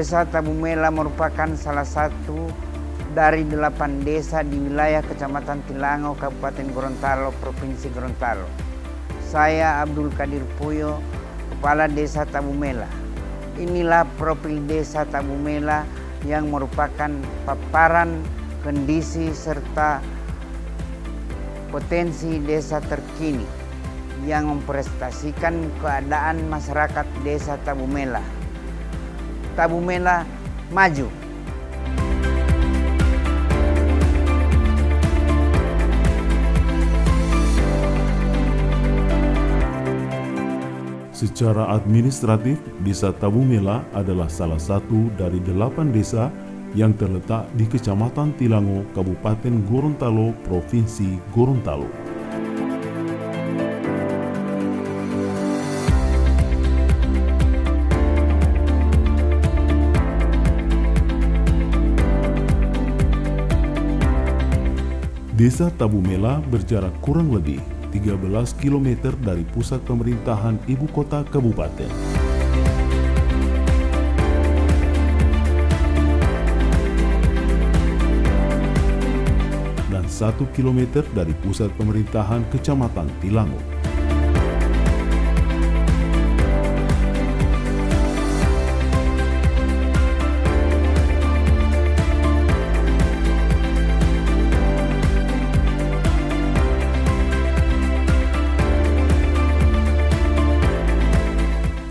Desa Tabumela merupakan salah satu dari 8 desa di wilayah Kecamatan Tilango, Kabupaten Gorontalo, Provinsi Gorontalo. Saya Abdul Qadir Puyo, Kepala Desa Tabumela. Inilah profil Desa Tabumela yang merupakan paparan kondisi serta potensi desa terkini yang mempresentasikan keadaan masyarakat Desa Tabumela. Tabumela maju. Secara administratif, Desa Tabumela adalah salah satu dari 8 desa yang terletak di Kecamatan Tilango, Kabupaten Gorontalo, Provinsi Gorontalo. Desa Tabumela berjarak kurang lebih 13 km dari pusat pemerintahan ibu kota kabupaten. Dan 1 km dari pusat pemerintahan Kecamatan Tilango.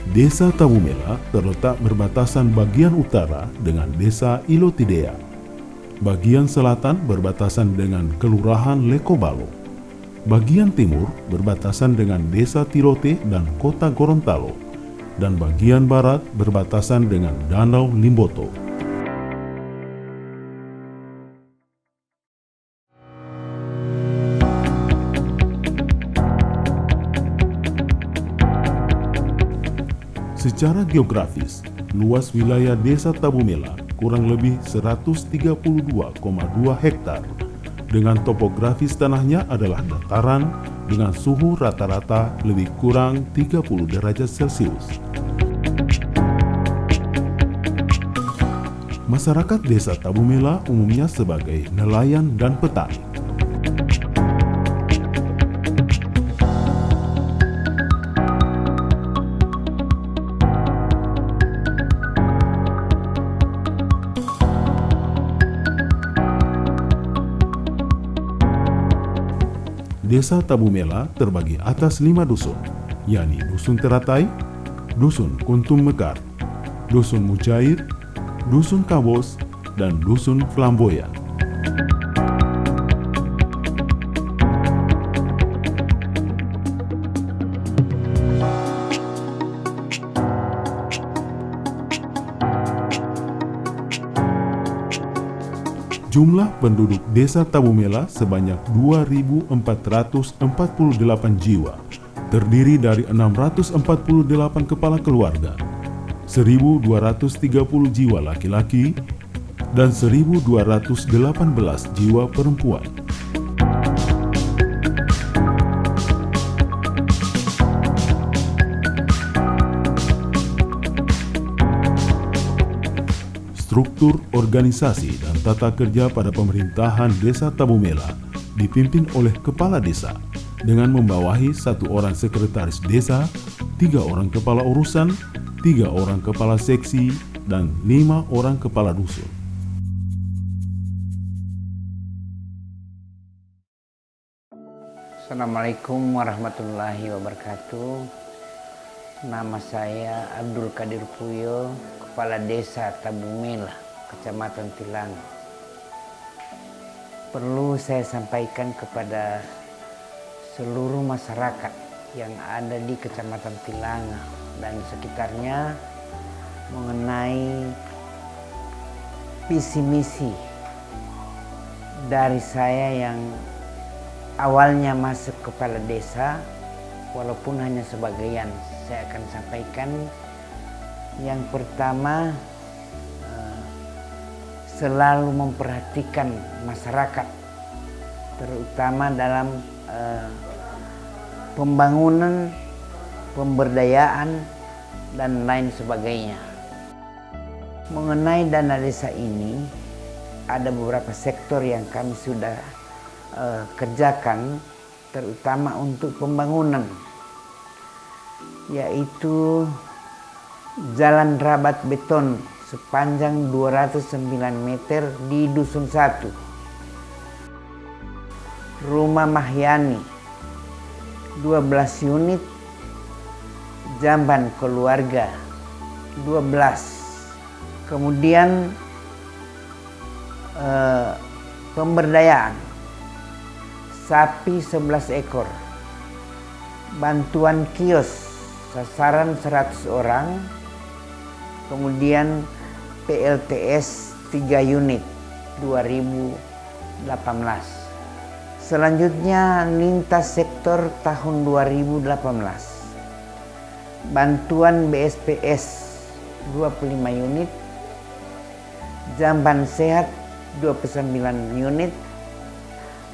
Desa Tabumela terletak berbatasan bagian utara dengan Desa Ilotidea. Bagian selatan berbatasan dengan Kelurahan Lekobalo. Bagian timur berbatasan dengan Desa Tilote dan Kota Gorontalo. Dan bagian barat berbatasan dengan Danau Limboto. Secara geografis, luas wilayah Desa Tabumela kurang lebih 132,2 hektar. Dengan topografis tanahnya adalah dataran dengan suhu rata-rata lebih kurang 30 derajat Celcius. Masyarakat Desa Tabumela umumnya sebagai nelayan dan petani. Desa Tabumela terbagi atas 5 dusun, yakni Dusun Teratai, Dusun Kuntum Mekar, Dusun Mujair, Dusun Kabos, dan Dusun Flamboyan. Jumlah penduduk Desa Tabumela sebanyak 2.448 jiwa, terdiri dari 648 kepala keluarga, 1.230 jiwa laki-laki, dan 1.218 jiwa perempuan. Struktur organisasi dan tata kerja pada pemerintahan Desa Tabumela dipimpin oleh Kepala Desa dengan membawahi 1 orang sekretaris desa, 3 orang kepala urusan, 3 orang kepala seksi, dan 5 orang kepala dusun. Assalamualaikum warahmatullahi wabarakatuh. Nama saya Abdul Qadir Puyo, Kepala Desa Tabumela, Kecamatan Tilango. Perlu saya sampaikan kepada seluruh masyarakat yang ada di Kecamatan Tilango dan sekitarnya mengenai visi misi dari saya yang awalnya masuk kepala desa, walaupun hanya sebagian. Saya akan sampaikan. Yang pertama, selalu memperhatikan masyarakat, terutama dalam pembangunan, pemberdayaan, dan lain sebagainya. Mengenai dana desa ini, ada beberapa sektor yang kami sudah kerjakan, terutama untuk pembangunan, yaitu jalan rabat beton sepanjang 209 meter di Dusun 1, Rumah Mahyani 12 unit, jamban keluarga 12. Kemudian pemberdayaan sapi 11 ekor, bantuan kios sasaran 100 orang, kemudian PLTS 3 unit 2018. Selanjutnya lintas sektor tahun 2018, bantuan BSPS 25 unit, jamban sehat 29 unit,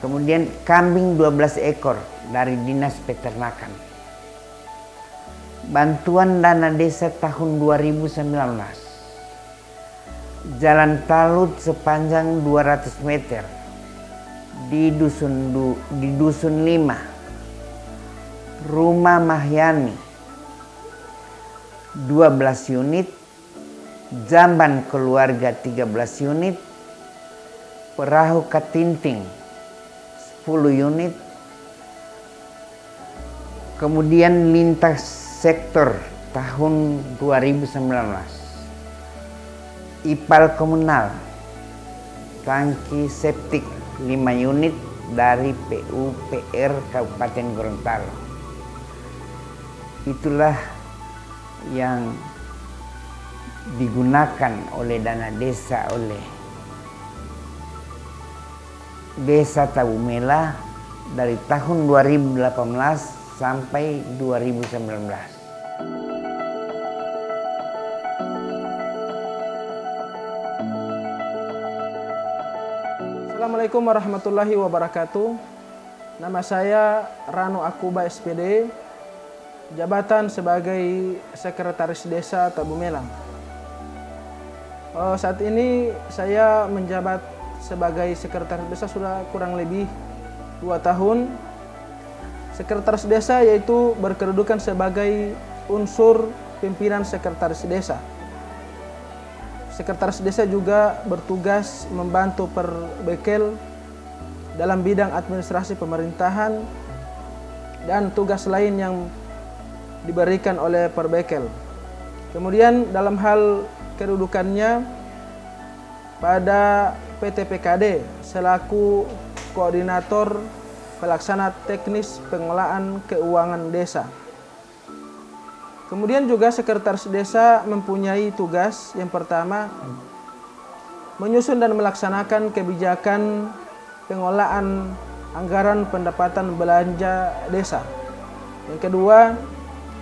kemudian kambing 12 ekor dari Dinas Peternakan. Bantuan dana desa tahun 2019, jalan talut sepanjang 200 meter di Dusun 5, Rumah Mahyani 12 unit, jamban keluarga 13 unit, perahu katinting 10 unit, kemudian lintas sektor tahun 2019, IPAL komunal tangki septik 5 unit dari PUPR Kabupaten Gorontalo. Itulah yang digunakan oleh dana desa oleh Desa Tabumela dari tahun 2018 sampai 2019. Assalamualaikum warahmatullahi wabarakatuh. Nama saya Rano Akuba SPD, jabatan sebagai Sekretaris Desa Tabumela. Saat ini saya menjabat sebagai Sekretaris Desa sudah kurang lebih 2 tahun. Sekretaris Desa yaitu berkedudukan sebagai unsur pimpinan Sekretaris Desa. Sekretaris Desa juga bertugas membantu Perbekel dalam bidang administrasi pemerintahan dan tugas lain yang diberikan oleh Perbekel. Kemudian dalam hal kedudukannya pada PT PKD selaku koordinator pelaksana teknis pengelolaan keuangan desa. Kemudian juga Sekretaris Desa mempunyai tugas yang pertama menyusun dan melaksanakan kebijakan pengelolaan anggaran pendapatan belanja desa. Yang kedua,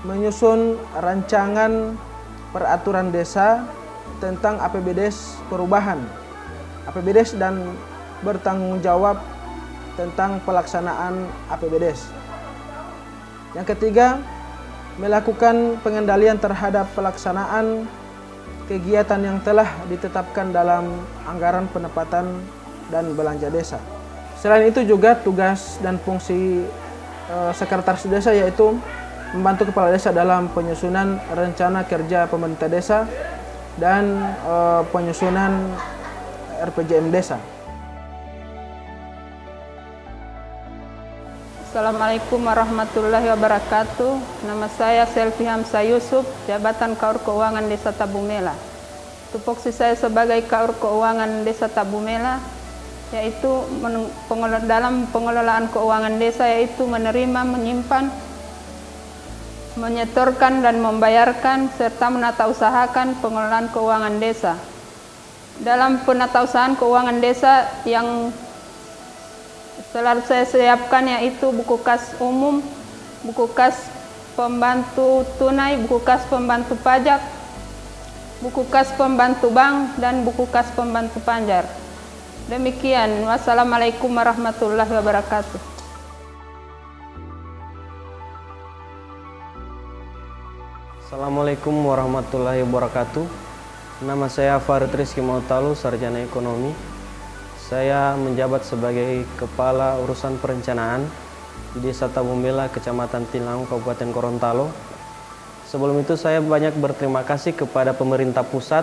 menyusun rancangan peraturan desa tentang APBDes perubahan, APBDes dan bertanggung jawab tentang pelaksanaan APBDes. Yang ketiga, melakukan pengendalian terhadap pelaksanaan kegiatan yang telah ditetapkan dalam anggaran pendapatan dan belanja desa. Selain itu juga tugas dan fungsi Sekretaris Desa yaitu membantu Kepala Desa dalam penyusunan rencana kerja pemerintah desa dan penyusunan RPJM desa. Assalamualaikum warahmatullahi wabarakatuh. Nama saya Selvi Hamsa Yusuf, jabatan Kaur Keuangan Desa Tabumela. Tupoksi saya sebagai Kaur Keuangan Desa Tabumela yaitu dalam pengelolaan keuangan desa yaitu menerima, menyimpan, menyetorkan dan membayarkan serta menatausahakan pengelolaan keuangan desa. Dalam penatausahaan keuangan desa yang selalu saya siapkan yaitu buku kas umum, buku kas pembantu tunai, buku kas pembantu pajak, buku kas pembantu bank, dan buku kas pembantu panjar. Demikian. Wassalamualaikum warahmatullahi wabarakatuh. Assalamualaikum warahmatullahi wabarakatuh. Nama saya Farid Rizky Mautalu, sarjana ekonomi. Saya menjabat sebagai Kepala Urusan Perencanaan di Desa Tabumela, Kecamatan Tilango, Kabupaten Gorontalo. Sebelum itu saya banyak berterima kasih kepada pemerintah pusat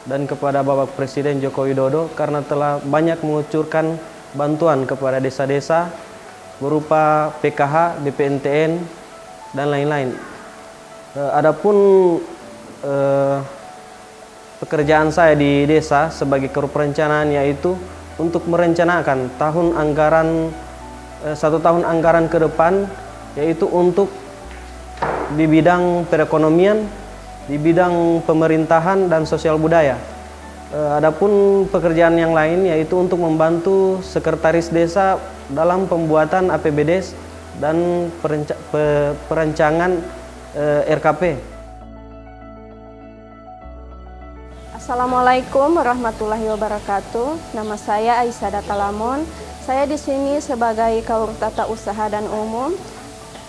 dan kepada Bapak Presiden Joko Widodo karena telah banyak mengucurkan bantuan kepada desa-desa berupa PKH, BPNTN, dan lain-lain. Adapun pekerjaan saya di desa sebagai Kru Perencanaan yaitu untuk merencanakan satu tahun anggaran ke depan, yaitu untuk di bidang perekonomian, di bidang pemerintahan dan sosial budaya. Adapun pekerjaan yang lain yaitu untuk membantu sekretaris desa dalam pembuatan APBD dan perencanaan RKP. Assalamualaikum warahmatullahi wabarakatuh. Nama saya Aisyah Datalamon. Saya di sini sebagai Kaur Tata Usaha dan Umum.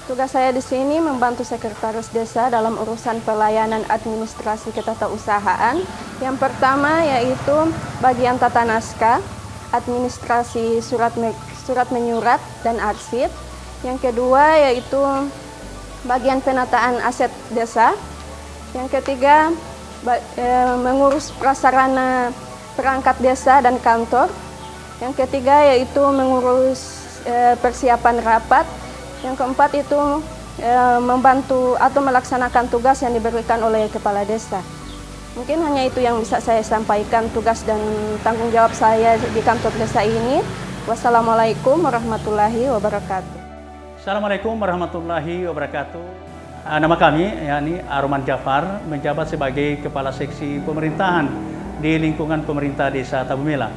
Tugas saya di sini membantu sekretaris desa dalam urusan pelayanan administrasi ketatausahaan. Yang pertama yaitu bagian tata naskah, administrasi surat menyurat dan arsip. Yang kedua yaitu bagian penataan aset desa. Yang ketiga mengurus prasarana perangkat desa dan kantor. Yang ketiga yaitu mengurus persiapan rapat. Yang keempat itu membantu atau melaksanakan tugas yang diberikan oleh kepala desa. Mungkin hanya itu yang bisa saya sampaikan tugas dan tanggung jawab saya di kantor desa ini. Wassalamualaikum warahmatullahi wabarakatuh. Assalamualaikum warahmatullahi wabarakatuh. Nama kami yakni Arman Jafar, menjabat sebagai Kepala Seksi Pemerintahan di lingkungan pemerintah Desa Tabumela.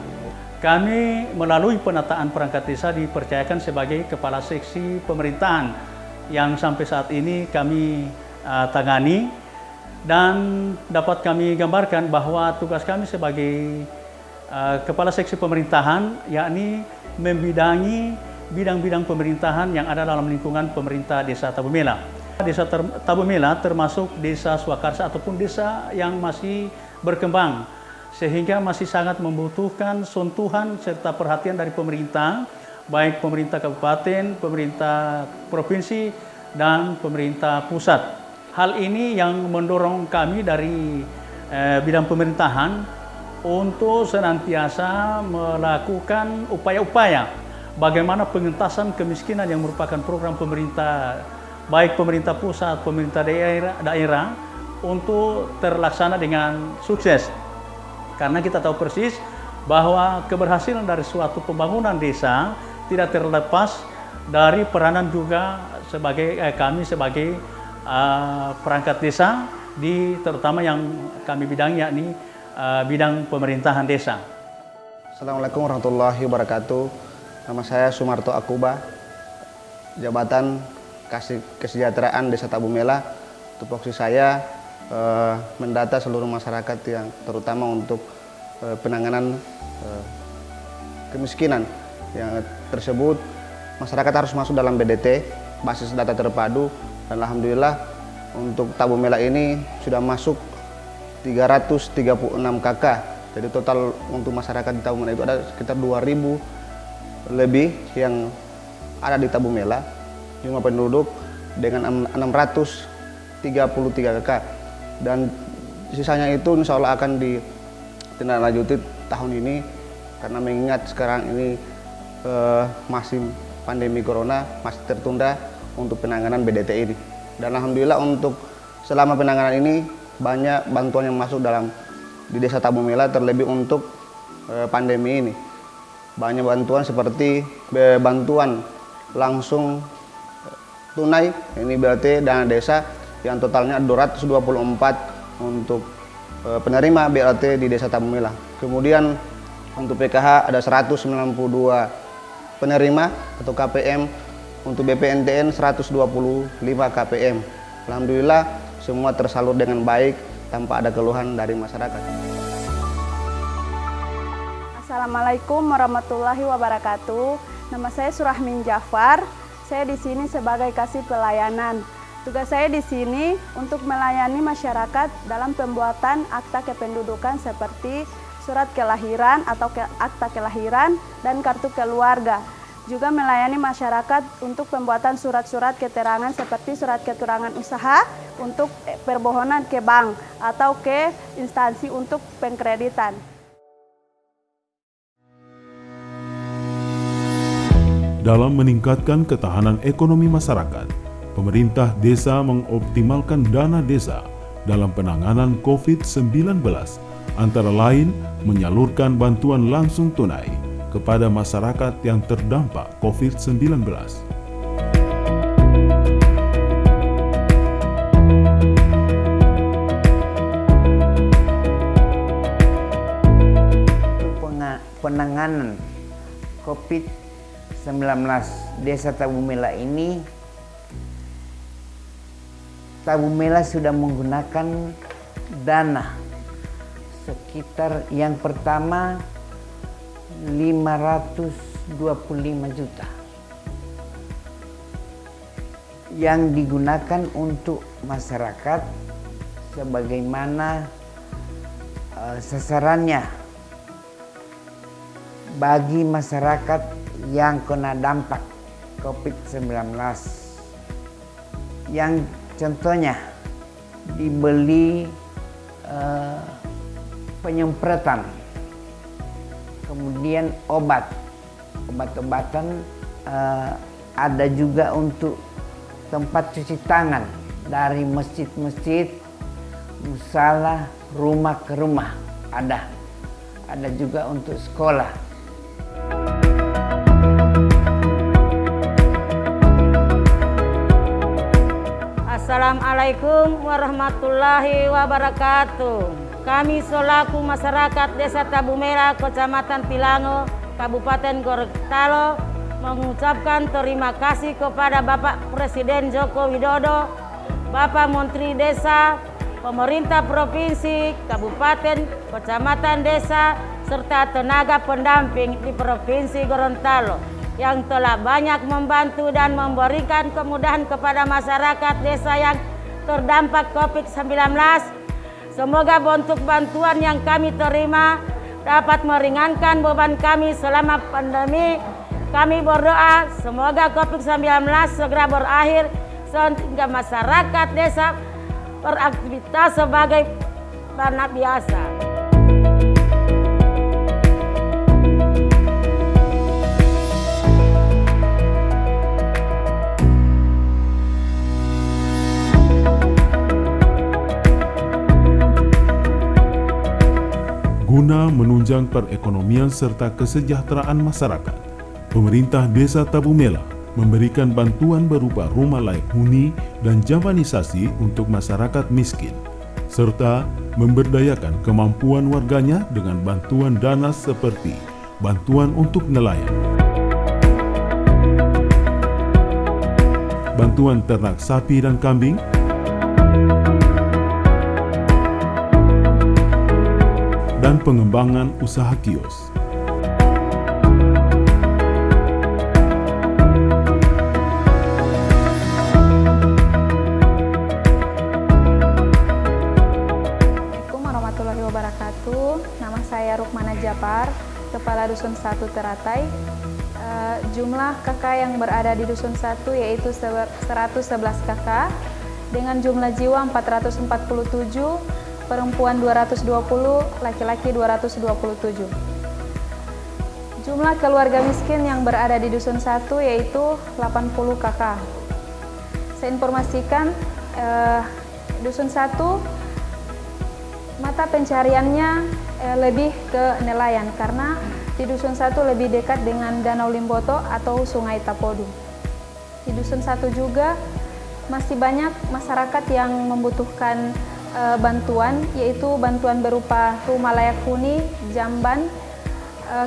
Kami melalui penataan perangkat desa dipercayakan sebagai Kepala Seksi Pemerintahan yang sampai saat ini kami tangani, dan dapat kami gambarkan bahwa tugas kami sebagai Kepala Seksi Pemerintahan yakni membidangi bidang-bidang pemerintahan yang ada dalam lingkungan pemerintah Desa Tabumela. Desa Tabumela termasuk desa swakarsa ataupun desa yang masih berkembang, sehingga masih sangat membutuhkan sentuhan serta perhatian dari pemerintah, baik pemerintah kabupaten, pemerintah provinsi, dan pemerintah pusat. Hal ini yang mendorong kami dari bidang pemerintahan untuk senantiasa melakukan upaya-upaya bagaimana pengentasan kemiskinan yang merupakan program pemerintah, baik pemerintah pusat, pemerintah daerah untuk terlaksana dengan sukses. Karena kita tahu persis bahwa keberhasilan dari suatu pembangunan desa tidak terlepas dari peranan juga kami sebagai perangkat desa, terutama yang kami bidang yakni bidang pemerintahan desa. Assalamualaikum warahmatullahi wabarakatuh. Nama saya Sumarto Akuba, jabatan kesejahteraan Desa Tabumela. Tupoksi saya mendata seluruh masyarakat yang terutama untuk penanganan kemiskinan yang tersebut. Masyarakat harus masuk dalam BDT, basis data terpadu, dan alhamdulillah untuk Tabumela ini sudah masuk 336 KK. Jadi total untuk masyarakat di Tabumela itu ada sekitar 2.000 lebih yang ada di Tabumela. Jumlah penduduk dengan 633 KK. Dan sisanya itu insya Allah akan ditindaklanjuti tahun ini, karena mengingat sekarang ini masih pandemi corona, masih tertunda untuk penanganan BDT ini. Dan alhamdulillah untuk selama penanganan ini banyak bantuan yang masuk di Desa Tabumela, terlebih untuk pandemi ini. Banyak bantuan seperti bantuan langsung tunai, ini berarti dana desa yang totalnya 224 untuk penerima BLT di Desa Tabumela. Kemudian untuk PKH ada 192 penerima atau KPM, untuk BPNTN 125 KPM. Alhamdulillah semua tersalur dengan baik tanpa ada keluhan dari masyarakat. Assalamualaikum warahmatullahi wabarakatuh. Nama saya Surahmin Jafar. Saya di sini sebagai kasih pelayanan. Tugas saya di sini untuk melayani masyarakat dalam pembuatan akta kependudukan seperti surat kelahiran atau akta kelahiran dan kartu keluarga. Juga melayani masyarakat untuk pembuatan surat-surat keterangan seperti surat keterangan usaha untuk permohonan ke bank atau ke instansi untuk pengkreditan. Dalam meningkatkan ketahanan ekonomi masyarakat, pemerintah desa mengoptimalkan dana desa dalam penanganan COVID-19, antara lain menyalurkan bantuan langsung tunai kepada masyarakat yang terdampak COVID-19. Penanganan COVID-19 Desa Tabumela ini, Tabumela sudah menggunakan dana sekitar yang pertama 525 juta yang digunakan untuk masyarakat sebagaimana sasarannya bagi masyarakat yang kena dampak COVID-19, yang contohnya dibeli penyemprotan, kemudian obat-obatan, ada juga untuk tempat cuci tangan dari masjid-masjid, musala, rumah ke rumah, ada juga untuk sekolah. Assalamualaikum warahmatullahi wabarakatuh. Kami selaku masyarakat Desa Tabumela, Kecamatan Tilango, Kabupaten Gorontalo, mengucapkan terima kasih kepada Bapak Presiden Joko Widodo, Bapak Menteri Desa, pemerintah provinsi, kabupaten, kecamatan, desa, serta tenaga pendamping di Provinsi Gorontalo yang telah banyak membantu dan memberikan kemudahan kepada masyarakat desa yang terdampak COVID-19. Semoga bentuk bantuan yang kami terima dapat meringankan beban kami selama pandemi. Kami berdoa semoga COVID-19 segera berakhir sehingga masyarakat desa beraktivitas sebagai anak biasa. Guna menunjang perekonomian serta kesejahteraan masyarakat, pemerintah Desa Tabumela memberikan bantuan berupa rumah layak huni dan jamanisasi untuk masyarakat miskin, serta memberdayakan kemampuan warganya dengan bantuan dana seperti bantuan untuk nelayan, bantuan ternak sapi dan kambing, dan pengembangan usaha kios. Assalamualaikum warahmatullahi wabarakatuh. Nama saya Rukmana Japar, Kepala Dusun 1 Teratai. Jumlah kakak yang berada di Dusun 1 yaitu 111 kakak dengan jumlah jiwa 447, perempuan 220, laki-laki 227. Jumlah keluarga miskin yang berada di Dusun 1 yaitu 80 kakak. Saya informasikan Dusun 1 mata pencariannya lebih ke nelayan karena di Dusun 1 lebih dekat dengan Danau Limboto atau Sungai Tapodu. Di Dusun 1 juga masih banyak masyarakat yang membutuhkan bantuan, yaitu bantuan berupa rumah layak huni, jamban,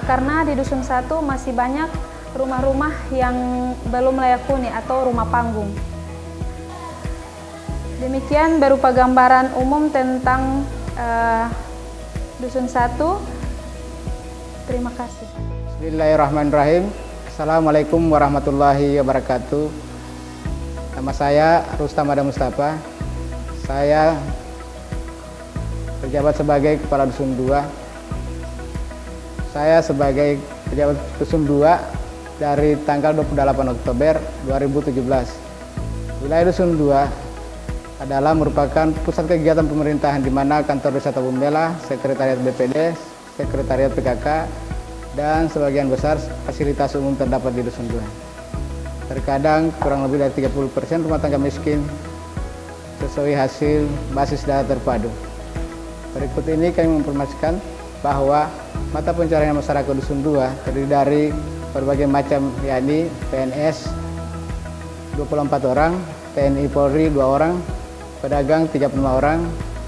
karena di Dusun 1 masih banyak rumah-rumah yang belum layak huni atau rumah panggung. Demikian berupa gambaran umum tentang Dusun 1. Terima kasih. Bismillahirrahmanirrahim. Assalamualaikum warahmatullahi wabarakatuh. Nama saya Rustam Adam Mustafa. Saya berjabat sebagai Kepala Dusun 2. Saya sebagai pejabat Dusun 2 dari tanggal 28 Oktober 2017. Wilayah Dusun 2 adalah merupakan pusat kegiatan pemerintahan di mana kantor Desa Tabumela, Sekretariat BPD, Sekretariat PKK, dan sebagian besar fasilitas umum terdapat di Dusun 2. Terkadang kurang lebih dari 30% rumah tangga miskin sesuai hasil basis data terpadu. Berikut ini kami menginformasikan bahwa mata pencarian masyarakat Dusun 2 terdiri dari berbagai macam, yakni PNS 24 orang, TNI Polri 2 orang, pedagang 35 orang,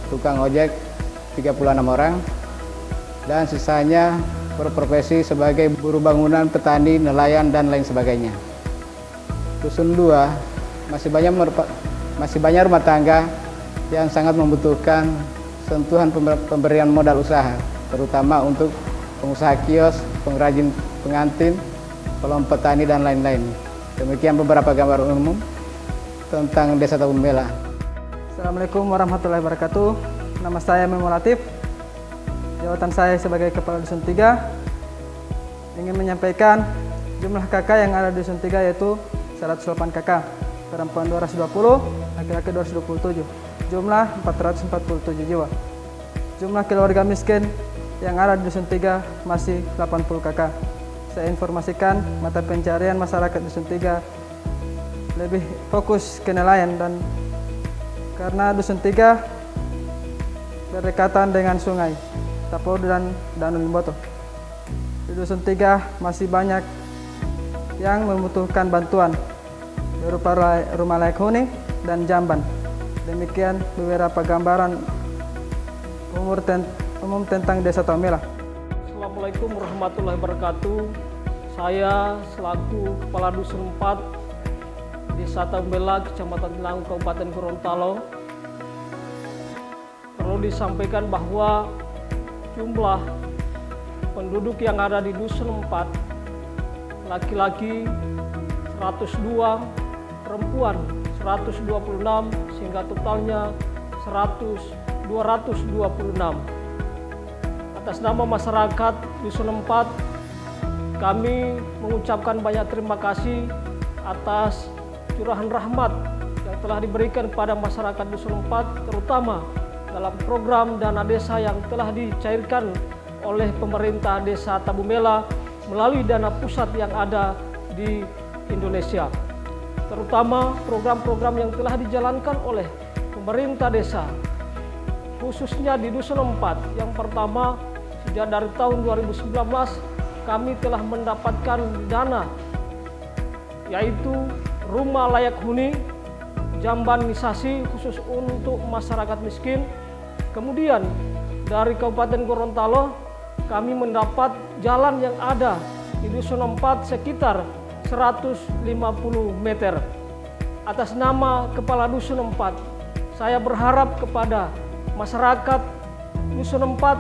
tukang ojek 36 orang, dan sisanya berprofesi sebagai buruh bangunan, petani, nelayan, dan lain sebagainya. Dusun 2 masih banyak rumah tangga yang sangat membutuhkan sentuhan pemberian modal usaha, terutama untuk pengusaha kios, pengrajin pengantin, kelompok petani, dan lain-lain. Demikian beberapa gambar umum tentang Desa Tabumela. Assalamualaikum warahmatullahi wabarakatuh. Nama saya Memo Latif. Jabatan saya sebagai Kepala Dusun 3. Ingin menyampaikan jumlah KK yang ada di Dusun 3 yaitu 108 KK. Perempuan 220, laki-laki 227. Jumlah 447 jiwa. Jumlah keluarga miskin yang ada di Dusun 3 masih 80 KK. Saya informasikan mata pencarian masyarakat Dusun 3 lebih fokus ke nelayan, dan karena Dusun 3 berdekatan dengan sungai Tapodo dan Danau Limboto. Di Dusun 3 masih banyak yang membutuhkan bantuan berupa rumah layak huni dan jamban. Demikian beberapa gambaran umum tentang Desa Tabumela. Assalamualaikum warahmatullahi wabarakatuh. Saya selaku Kepala Dusun 4 Desa Tabumela, Kecamatan Tilango, Kabupaten Gorontalo, perlu disampaikan bahwa jumlah penduduk yang ada di Dusun 4, laki-laki 102, perempuan 126, sehingga totalnya 226. Atas nama masyarakat Dusun 4, kami mengucapkan banyak terima kasih atas curahan rahmat yang telah diberikan kepada masyarakat Dusun 4, terutama dalam program dana desa yang telah dicairkan oleh pemerintah Desa Tabumela melalui dana pusat yang ada di Indonesia. Terutama program-program yang telah dijalankan oleh pemerintah desa, khususnya di Dusun 4. Yang pertama, sejak dari tahun 2019 kami telah mendapatkan dana, yaitu rumah layak huni, jambanisasi khusus untuk masyarakat miskin. Kemudian dari Kabupaten Gorontalo kami mendapat jalan yang ada di Dusun 4 sekitar 150 meter. Atas nama Kepala Dusun 4, saya berharap kepada masyarakat Dusun 4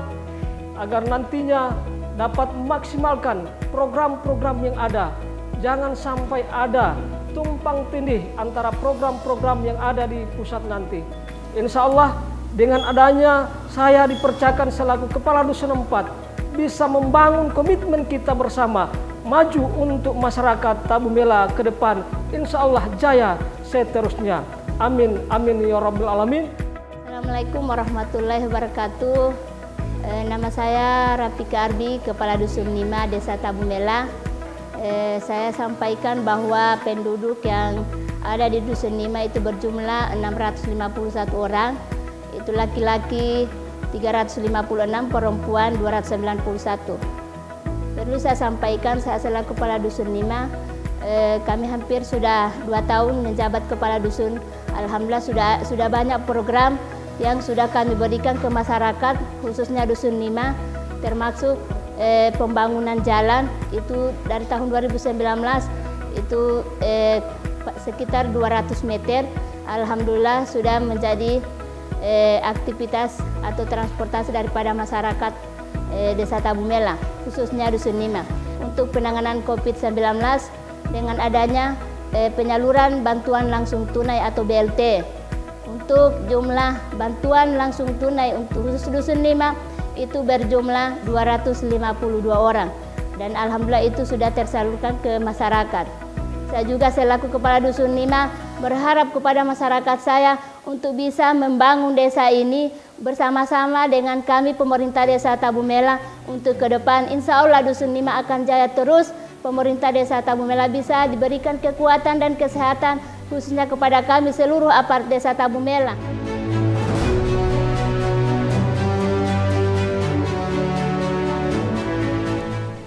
agar nantinya dapat memaksimalkan program-program yang ada. Jangan sampai ada tumpang tindih antara program-program yang ada di pusat nanti. Insya Allah dengan adanya saya dipercayakan selaku Kepala Dusun 4 bisa membangun komitmen kita bersama maju untuk masyarakat Tabumela ke depan. Insya Allah jaya seterusnya. Amin, amin ya Rabbal Alamin. Assalamualaikum warahmatullahi wabarakatuh. Nama saya Rafika Arbi, Kepala Dusun 5 Desa Tabumela. Saya sampaikan bahwa penduduk yang ada di Dusun 5 itu berjumlah 651 orang. Itu laki-laki 356, perempuan 291. Perlu saya sampaikan, saya selaku Kepala Dusun 5, kami hampir sudah 2 tahun menjabat Kepala Dusun. Alhamdulillah sudah banyak program yang sudah kami berikan ke masyarakat, khususnya Dusun 5, termasuk pembangunan jalan. Itu dari tahun 2019 itu sekitar 200 meter. Alhamdulillah sudah menjadi aktivitas atau transportasi daripada masyarakat Desa Tabumela, khususnya Dusun 5. Untuk penanganan COVID-19, dengan adanya penyaluran bantuan langsung tunai atau BLT. Untuk jumlah bantuan langsung tunai untuk khusus Dusun 5 itu berjumlah 252 orang dan alhamdulillah itu sudah tersalurkan ke masyarakat. Saya juga selaku Kepala Dusun 5 berharap kepada masyarakat saya untuk bisa membangun desa ini bersama-sama dengan kami pemerintah desa Tabumela untuk ke depan. Insya Allah Dusun 5 akan jaya terus. Pemerintah desa Tabumela bisa diberikan kekuatan dan kesehatan khususnya kepada kami seluruh aparat desa Tabumela.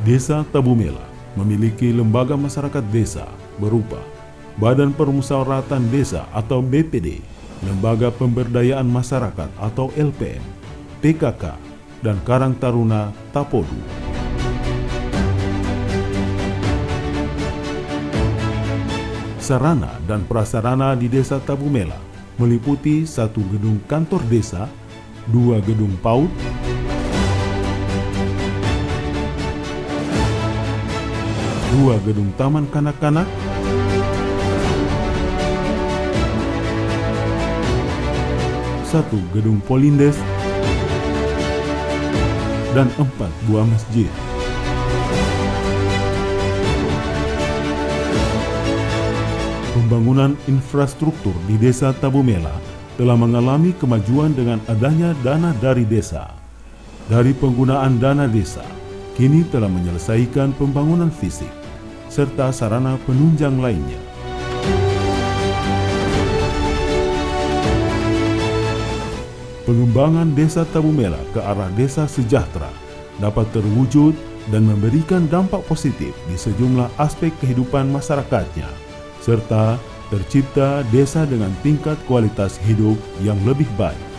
Desa Tabumela memiliki lembaga masyarakat desa berupa Badan Permusyawaratan Desa atau BPD, Lembaga Pemberdayaan Masyarakat atau LPM, PKK, dan Karang Taruna Tapodu. Sarana dan prasarana di Desa Tabumela meliputi 1 gedung kantor desa, 2 gedung PAUD, 2 gedung taman kanak-kanak, 1 gedung Polindes, dan 4 buah masjid. Pembangunan infrastruktur di Desa Tabumela telah mengalami kemajuan dengan adanya dana dari desa. Dari penggunaan dana desa, kini telah menyelesaikan pembangunan fisik serta sarana penunjang lainnya. Pengembangan Desa Tabumela ke arah desa sejahtera dapat terwujud dan memberikan dampak positif di sejumlah aspek kehidupan masyarakatnya, serta tercipta desa dengan tingkat kualitas hidup yang lebih baik.